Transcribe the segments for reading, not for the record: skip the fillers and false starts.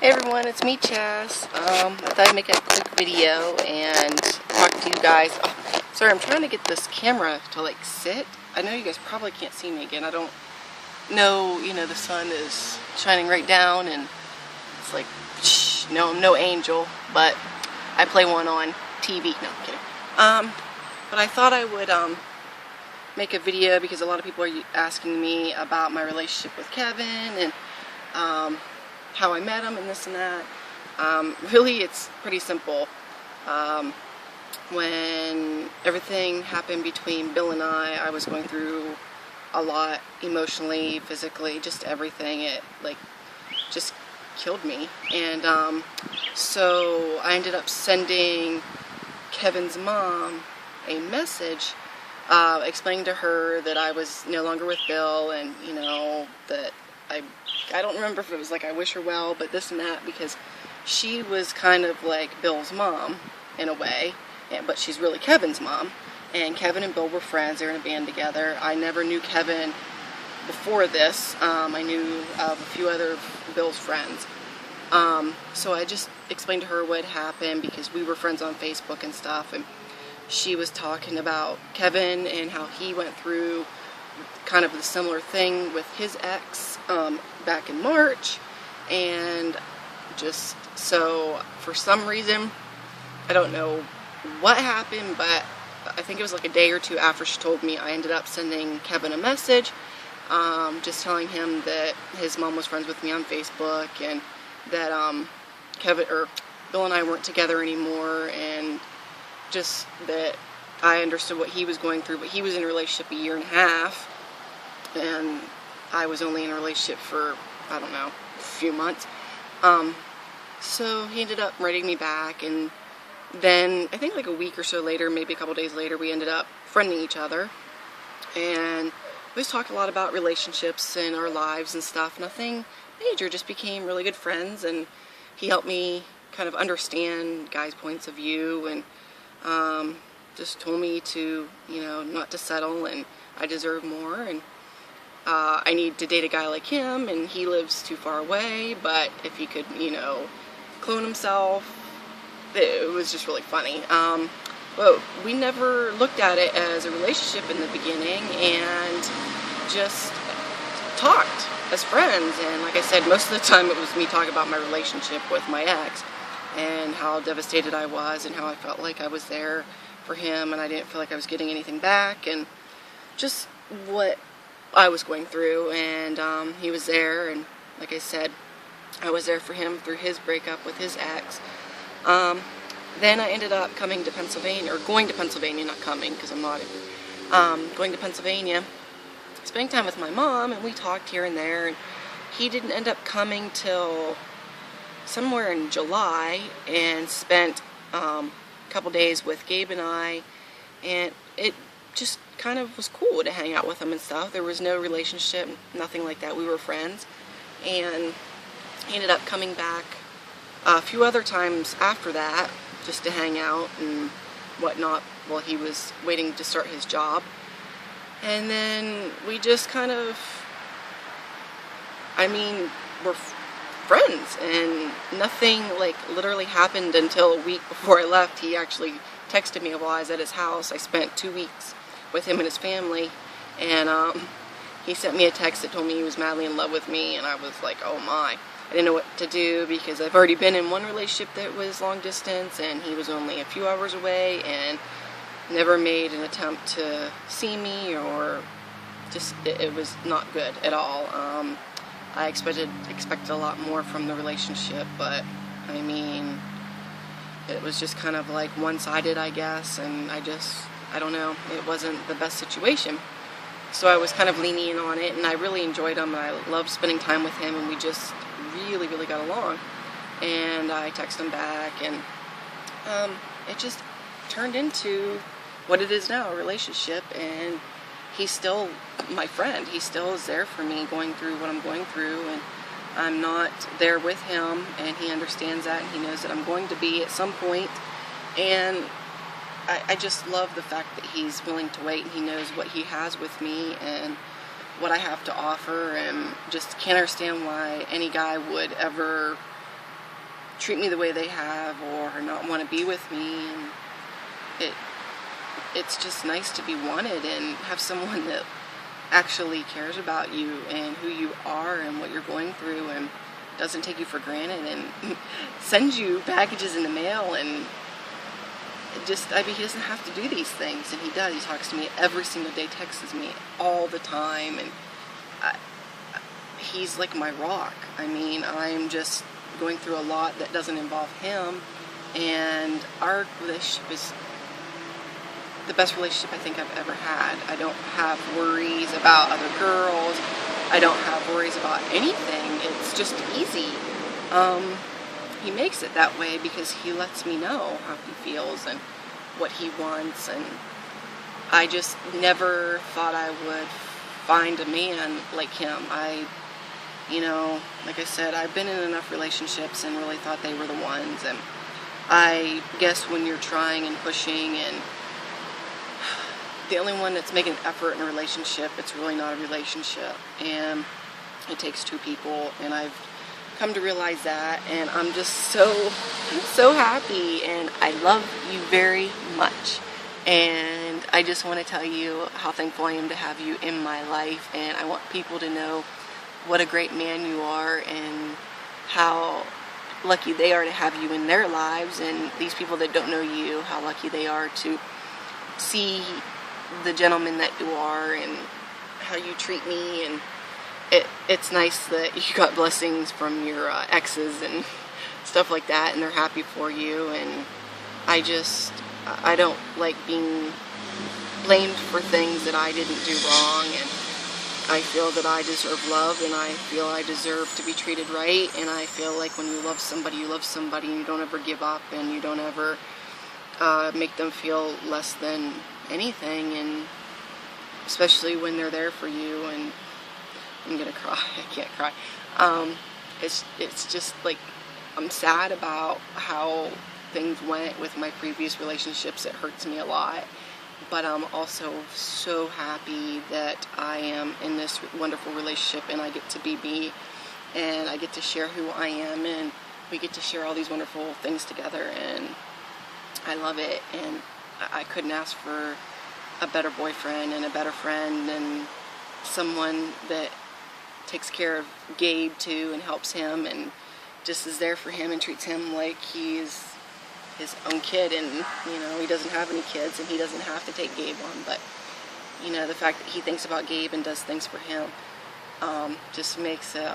Hey everyone, it's me, Chaz. I thought I'd make a quick video and talk to you guys. Oh, sorry, I'm trying to get this camera to like sit. I know you guys probably can't see me again. I don't know, the sun is shining right down and it's like, no, I'm no angel, but I play one on TV. No, I'm kidding. But I thought I would make a video because a lot of people are asking me about my relationship with Kevin and how I met him and this and that. Really, it's pretty simple. When everything happened between Bill and I was going through a lot emotionally, physically, just everything. It just killed me. And so I ended up sending Kevin's mom a message explaining to her that I was no longer with Bill and, that I don't remember if it was like I wish her well, but this and that, because she was kind of like Bill's mom in a way, but she's really Kevin's mom. And Kevin and Bill were friends. They were in a band together. I never knew Kevin before this. I knew of a few other of Bill's friends. So I just explained to her what happened because we were friends on Facebook and stuff, and she was talking about Kevin and how he went through kind of the similar thing with his ex back in March. And just so for some reason, I don't know what happened, but I think it was like a day or two after she told me, I ended up sending Kevin a message just telling him that his mom was friends with me on Facebook and that Bill and I weren't together anymore, and just that I understood what he was going through, but he was in a relationship a year and a half and I was only in a relationship for, I don't know, a few months. So he ended up writing me back, and then I think like a week or so later, maybe a couple days later, we ended up friending each other, and we just talked a lot about relationships and our lives and stuff. Nothing major, just became really good friends, and he helped me kind of understand guys' points of view, and just told me to, not to settle, and I deserve more, and I need to date a guy like him, and he lives too far away, but if he could, clone himself. It was just really funny. But we never looked at it as a relationship in the beginning, and just talked as friends. And like I said, most of the time it was me talking about my relationship with my ex and how devastated I was and how I felt like I was there for him and I didn't feel like I was getting anything back, and just what I was going through. And he was there, and like I said, I was there for him through his breakup with his ex. Then I ended up coming to Pennsylvania, or going to Pennsylvania, not coming because I'm not, going to Pennsylvania, spending time with my mom, and we talked here and there, and he didn't end up coming till somewhere in July, and spent a couple days with Gabe and I, and it just kind of was cool to hang out with him and stuff. There was no relationship, nothing like that. We were friends, and he ended up coming back a few other times after that just to hang out and whatnot while he was waiting to start his job. And then we just kind of, we're friends, and nothing like literally happened until a week before I left. He actually texted me while I was at his house. I spent 2 weeks with him and his family, and he sent me a text that told me he was madly in love with me, and I was like, oh my. I didn't know what to do because I've already been in one relationship that was long distance, and he was only a few hours away and never made an attempt to see me, or just, it was not good at all. I expected a lot more from the relationship, but it was just kind of like one-sided, I guess, and I don't know, it wasn't the best situation. So I was kind of leaning on it, and I really enjoyed him, and I loved spending time with him, and we just really, really got along. And I texted him back, and it just turned into what it is now, a relationship, and he's still my friend. He still is there for me going through what I'm going through, and I'm not there with him, and he understands that, and he knows that I'm going to be at some point, and I just love the fact that he's willing to wait, and he knows what he has with me and what I have to offer, and just can't understand why any guy would ever treat me the way they have or not want to be with me. And it's just nice to be wanted and have someone that actually cares about you and who you are and what you're going through and doesn't take you for granted and sends you packages in the mail. And just, I mean, he doesn't have to do these things, and he does. He talks to me every single day, texts me all the time, and he's like my rock. I mean, I'm just going through a lot that doesn't involve him, and our relationship is the best relationship I think I've ever had. I don't have worries about other girls. I don't have worries about anything. It's just easy. He makes it that way because he lets me know how he feels and what he wants, and I just never thought I would find a man like him. You know, like I said, I've been in enough relationships and really thought they were the ones, and I guess when you're trying and pushing and the only one that's making an effort in a relationship, it's really not a relationship, and it takes two people, and I've come to realize that, and I'm just so happy, and I love you very much, and I just want to tell you how thankful I am to have you in my life, and I want people to know what a great man you are and how lucky they are to have you in their lives, and these people that don't know you, how lucky they are to see the gentleman that you are and how you treat me. And it's nice that you got blessings from your exes and stuff like that, and they're happy for you. And I don't like being blamed for things that I didn't do wrong, and I feel that I deserve love, and I feel I deserve to be treated right, and I feel like when you love somebody, and you don't ever give up, and you don't ever make them feel less than anything, and especially when they're there for you. And I'm gonna cry. I can't cry. It's just like, I'm sad about how things went with my previous relationships. It hurts me a lot, but I'm also so happy that I am in this wonderful relationship, and I get to be me, and I get to share who I am, and we get to share all these wonderful things together, and I love it. And I couldn't ask for a better boyfriend and a better friend, and someone that takes care of Gabe too and helps him and just is there for him and treats him like he's his own kid. And you know, he doesn't have any kids and he doesn't have to take Gabe on, but you know, the fact that he thinks about Gabe and does things for him just makes it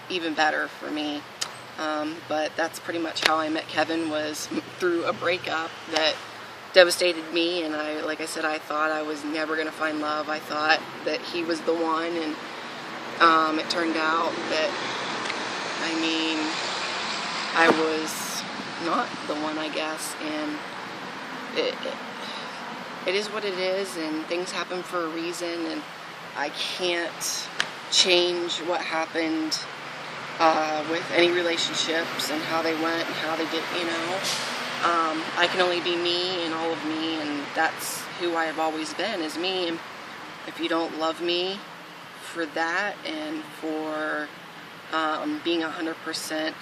even better for me. But that's pretty much how I met Kevin, was through a breakup that devastated me, and like I said, I thought I was never going to find love. I thought that he was the one, and it turned out that, I mean, I was not the one, I guess, and it is what it is, and things happen for a reason, and I can't change what happened with any relationships and how they went and how they did, you know. I can only be me and all of me, and that's who I have always been, is me. And if you don't love me for that and for being 100%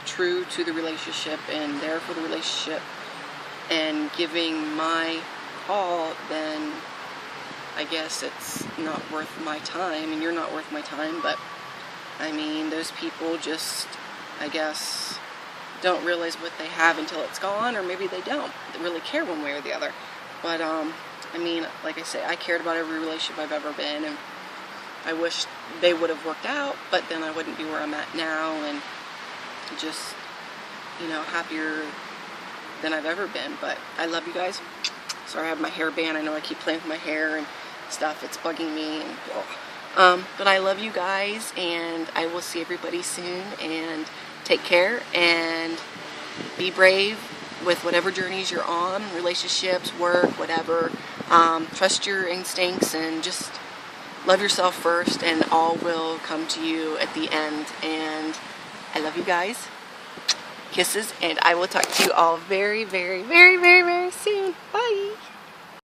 true to the relationship and there for the relationship and giving my all, then I guess it's not worth my time, and you're not worth my time. But I mean, those people just, I guess, don't realize what they have until it's gone, or maybe they don't really care one way or the other. But I mean, like I say, I cared about every relationship I've ever been, and I wish they would have worked out, but then I wouldn't be where I'm at now, and just, you know, happier than I've ever been. But I love you guys. Sorry I have my hair band. I know I keep playing with my hair and stuff. It's bugging me. And, but I love you guys, and I will see everybody soon, and take care and be brave with whatever journeys you're on, relationships, work, whatever. Trust your instincts and just love yourself first, and all will come to you at the end. And I love you guys. Kisses, and I will talk to you all very, very, very, very, very soon. Bye.